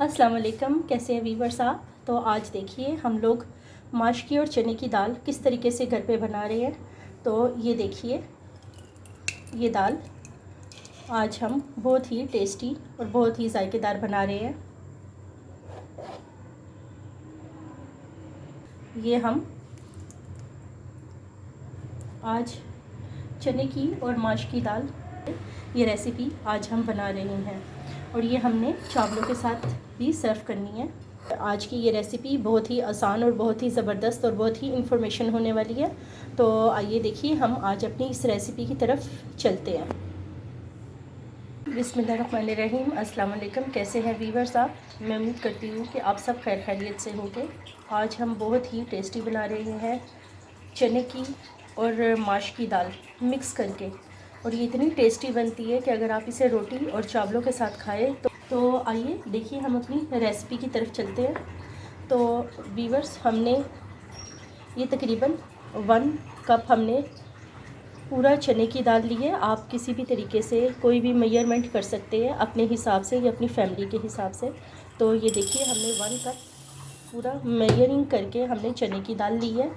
अस्सलाम वालेकुम, कैसे हैं वीवर साहब। तो आज देखिए हम लोग माश की और चने की दाल किस तरीके से घर पे बना रहे हैं। तो ये देखिए, ये दाल आज हम बहुत ही टेस्टी और बहुत ही जायकेदार बना रहे हैं। ये हम आज चने की और माश की दाल, ये रेसिपी आज हम बना रहे हैं और ये हमने चावलों के साथ भी सर्व करनी है। आज की ये रेसिपी बहुत ही आसान और बहुत ही ज़बरदस्त और बहुत ही इंफॉर्मेशन होने वाली है। तो आइए देखिए हम आज अपनी इस रेसिपी की तरफ चलते हैं। बिस्मिल्लाहिर्रहमानिर्रहीम। अस्सलाम वालेकुम, कैसे हैं वीवर्स आप। मैं उम्मीद करती हूँ कि आप सब खैर खैरियत से होंगे। आज हम बहुत ही टेस्टी बना रहे हैं चने की और माश की दाल मिक्स करके, और ये इतनी टेस्टी बनती है कि अगर आप इसे रोटी और चावलों के साथ खाएं तो आइए देखिए हम अपनी रेसिपी की तरफ चलते हैं। तो वीवर्स, हमने ये तकरीबन 1 कप हमने पूरा चने की दाल ली है। आप किसी भी तरीके से कोई भी मेजरमेंट कर सकते हैं अपने हिसाब से या अपनी फैमिली के हिसाब से। तो ये देखिए हमने 1 कप पूरा मेजरिंग करके हमने चने की दाल ली है।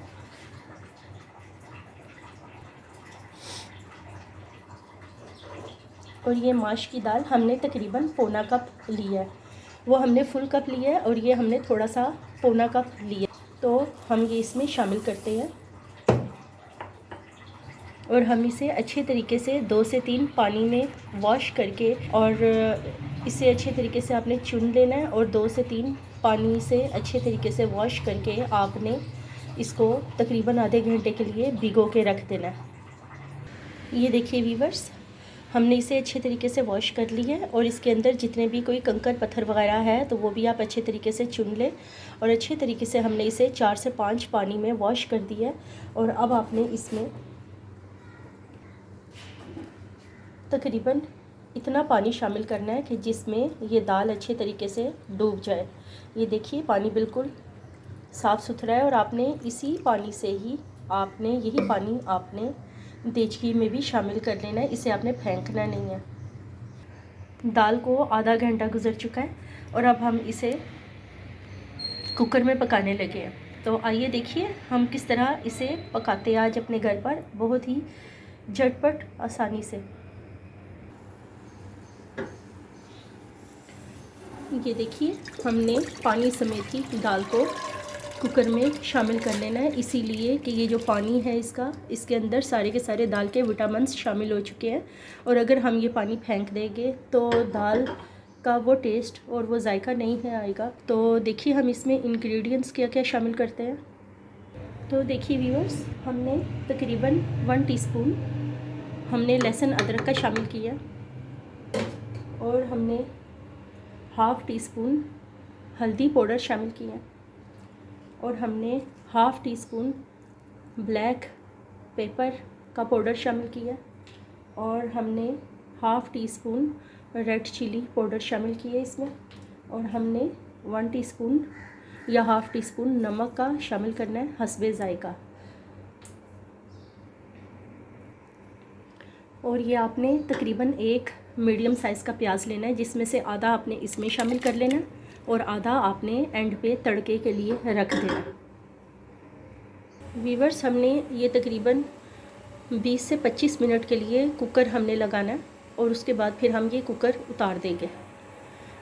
और ये माश की दाल हमने तकरीबन पौना कप ली है। वो हमने फुल कप लिया है और ये हमने थोड़ा सा पौना कप लिया। तो हम ये इसमें शामिल करते हैं और हम इसे अच्छे तरीके से 2 से 3 पानी में वॉश करके, और इसे अच्छे तरीके से आपने चुन लेना है और 2 से 3 पानी से अच्छे तरीके से वॉश करके आपने इसको तकरीबन आधे घंटे के लिए भिगो के रख देना है। ये देखिए वीवर्स, हमने इसे अच्छे तरीके से वॉश कर ली है और इसके अंदर जितने भी कोई कंकड़ पत्थर वगैरह है तो वो भी आप अच्छे तरीके से चुन लें। और अच्छे तरीके से हमने इसे 4 से 5 पानी में वॉश कर दिया है। और अब आपने इसमें तकरीबन इतना पानी शामिल करना है कि जिसमें ये दाल अच्छे तरीके से डूब जाए। ये देखिए पानी बिल्कुल साफ़ सुथरा है और आपने इसी पानी से ही यही पानी आपने देचकी में भी शामिल कर लेना है। इसे आपने फेंकना नहीं है। दाल को आधा घंटा गुजर चुका है और अब हम इसे कुकर में पकाने लगे हैं। तो आइए देखिए हम किस तरह इसे पकाते हैं आज अपने घर पर बहुत ही झटपट आसानी से। ये देखिए हमने पानी समेत ही दाल को कुकर में शामिल कर लेना है, इसीलिए कि ये जो पानी है इसके अंदर सारे के सारे दाल के विटामिन्स शामिल हो चुके हैं। और अगर हम ये पानी फेंक देंगे तो दाल का वो टेस्ट और वो जायका नहीं है आएगा। तो देखिए हम इसमें इंग्रेडिएंट्स क्या क्या शामिल करते हैं। तो देखिए व्यूअर्स, हमने तकरीबन 1 टीस्पून हमने लहसुन अदरक का शामिल किया और हमने ½ टीस्पून हल्दी पाउडर शामिल किया और हमने ½ टीस्पून ब्लैक पेपर का पाउडर शामिल किया और हमने ½ टीस्पून रेड चिली पाउडर शामिल किया इसमें। और हमने 1 टीस्पून या ½ टीस्पून नमक का शामिल करना है हस्बे जायका। और ये आपने तकरीबन 1 मीडियम साइज़ का प्याज लेना है, जिसमें से आधा आपने इसमें शामिल कर लेना और आधा आपने एंड पे तड़के के लिए रख देना। वीवर्स, हमने ये तकरीबन 20 से 25 मिनट के लिए कुकर हमने लगाना है और उसके बाद फिर हम ये कुकर उतार देंगे।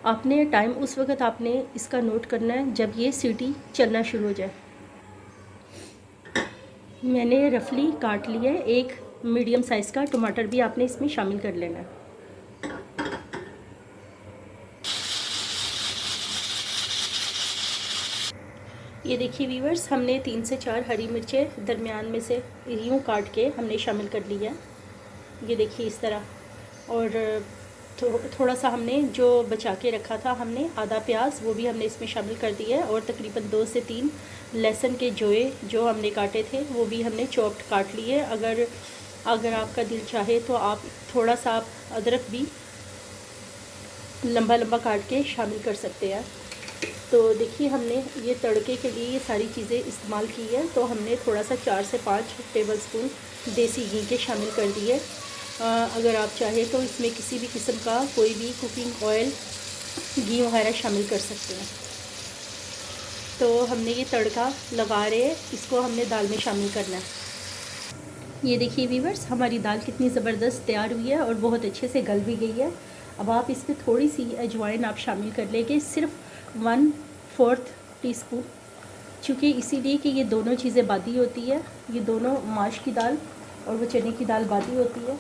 आपने टाइम उस वक़्त आपने इसका नोट करना है जब ये सीटी चलना शुरू हो जाए। मैंने रफली काट लिया है। 1 मीडियम साइज़ का टमाटर भी आपने इसमें शामिल कर लेना है। ये देखिए वीवर्स, हमने 3 से 4 हरी मिर्चें दरमियान में से यूँ काट के हमने शामिल कर लिया। ये देखिए इस तरह। और थोड़ा सा हमने जो बचा के रखा था, हमने आधा प्याज वो भी हमने इसमें शामिल कर दिया है। और तकरीबन 2 से 3 लहसुन के जोए जो हमने काटे थे वो भी हमने चॉप्ड काट लिए। अगर आपका दिल चाहे तो आप थोड़ा सा अदरक भी लंबा लंबा काट के शामिल कर सकते हैं। तो देखिए हमने ये तड़के के लिए ये सारी चीज़ें इस्तेमाल की है। तो हमने थोड़ा सा 4 से 5 टेबलस्पून देसी घी के शामिल कर दिए। अगर आप चाहें तो इसमें किसी भी किस्म का कोई भी कुकिंग ऑयल घी वगैरह शामिल कर सकते हैं। तो हमने ये तड़का लगा रहे हैं, इसको हमने दाल में शामिल करना है। ये देखिए वीवर्स, हमारी दाल कितनी ज़बरदस्त तैयार हुई है और बहुत अच्छे से गल भी गई है। अब आप इसमें थोड़ी सी अजवाइन आप शामिल कर लेंगे, सिर्फ 1/4 टीस्पून, चूँकि इसीलिए कि ये दोनों चीज़ें बादी होती है, ये दोनों माश की दाल और वो चने की दाल बादी होती है,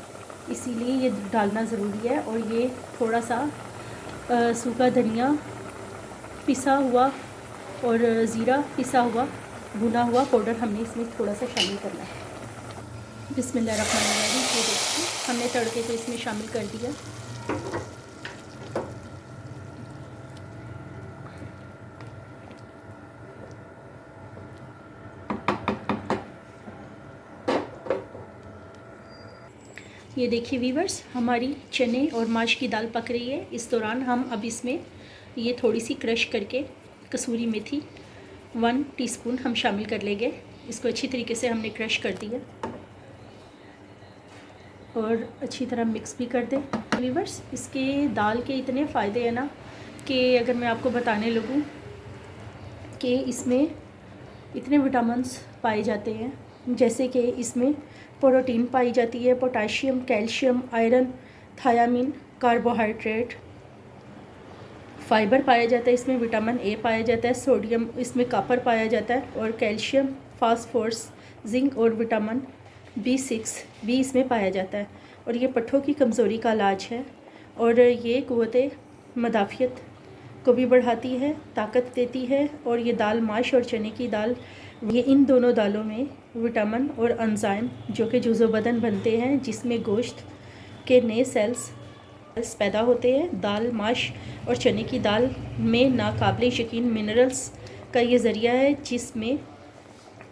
इसीलिए ये डालना ज़रूरी है। और ये थोड़ा सा सूखा धनिया पिसा हुआ और ज़ीरा पिसा हुआ भुना हुआ पाउडर हमने इसमें थोड़ा सा शामिल करना है। बिस्मिल्लाहिर्रहमानिर्रहीम। ये देखिए हमने तड़के को इसमें शामिल कर दिया। ये देखिए वीवर्स, हमारी चने और माश की दाल पक रही है। इस दौरान हम अब इसमें ये थोड़ी सी क्रश करके कसूरी मेथी 1 टीस्पून हम शामिल कर लेंगे। इसको अच्छी तरीके से हमने क्रश कर दिया और अच्छी तरह मिक्स भी कर दें। वीवर्स, इसके दाल के इतने फ़ायदे हैं ना कि अगर मैं आपको बताने लगूँ कि इसमें इतने विटामिन्स पाए जाते हैं, जैसे कि इसमें प्रोटीन पाई जाती है, potassium, calcium, iron, thiamine, carbohydrate, fibre पाया जाता है, इसमें विटामिन ए पाया जाता है, सोडियम, इसमें कॉपर पाया जाता है और कैल्शियम, फास्फोरस, जिंक और विटामिन B6 भी इसमें पाया जाता है। और ये पट्ठों की कमज़ोरी का इलाज है और ये क़ुव्वत मदाफ़ियत को भी बढ़ाती है, ताकत देती है। और ये दाल माश और चने की दाल, ये इन दोनों दालों में विटामिन और एंजाइम जो कि जुज़ो बदन बनते हैं, जिसमें गोश्त के नए सेल्स पैदा होते हैं। दाल माश और चने की दाल में नाकाबिले यकीन मिनरल्स का ये ज़रिया है, जिसमें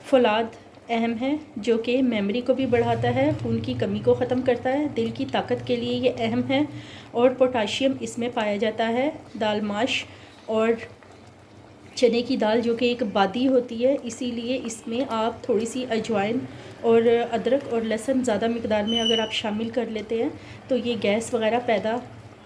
फौलाद अहम है, जो कि मेमोरी को भी बढ़ाता है, खून की कमी को ख़त्म करता है, दिल की ताकत के लिए ये अहम है। और पोटाशियम इसमें पाया जाता है। दाल माश और चने की दाल जो कि एक बादी होती है, इसीलिए इसमें आप थोड़ी सी अजवाइन और अदरक और लहसुन ज़्यादा मिकदार में अगर आप शामिल कर लेते हैं तो ये गैस वगैरह पैदा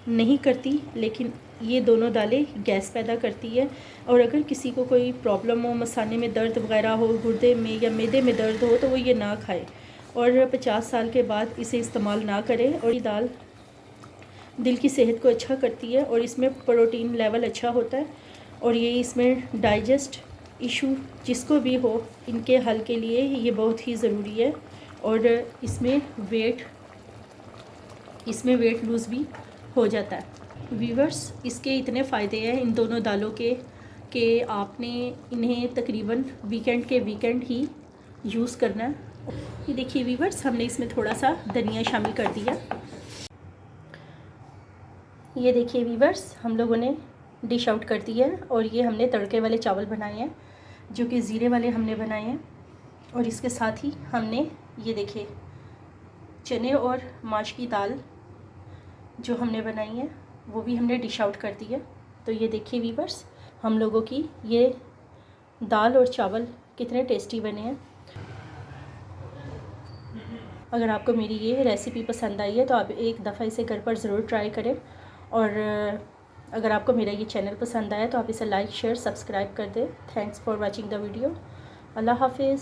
नहीं करती, लेकिन ये दोनों दालें गैस पैदा करती है। और अगर किसी को कोई प्रॉब्लम हो, मसाने में दर्द वगैरह हो, गुर्दे में या मैदे में दर्द हो, तो वो ये ना खाए और 50 साल के बाद इसे इस्तेमाल ना करें। और ये दाल दिल की सेहत को अच्छा करती है और इसमें प्रोटीन लेवल अच्छा होता है और ये इसमें डाइजेस्ट इशू जिसको भी हो, इनके हल के लिए ये बहुत ही ज़रूरी है। और इसमें वेट लूज़ भी हो जाता है। वीवर्स, इसके इतने फ़ायदे हैं इन दोनों दालों के कि आपने इन्हें तकरीबन वीकेंड ही यूज़ करना है। ये देखिए वीवर्स, हमने इसमें थोड़ा सा धनिया शामिल कर दिया। ये देखिए वीवर्स, हम लोगों ने डिश आउट कर दी है और ये हमने तड़के वाले चावल बनाए हैं, जो कि ज़ीरे वाले हमने बनाए हैं। और इसके साथ ही हमने ये देखिए चने और माश की दाल जो हमने बनाई है वो भी हमने डिश आउट कर दी है। तो ये देखिए वीवर्स, हम लोगों की ये दाल और चावल कितने टेस्टी बने हैं। अगर आपको मेरी ये रेसिपी पसंद आई है तो आप एक दफ़ा इसे घर पर ज़रूर ट्राई करें। और अगर आपको मेरा ये चैनल पसंद आया तो आप इसे लाइक, शेयर, सब्सक्राइब कर दें। Thanks for watching the video. अल्लाह हाफिज़।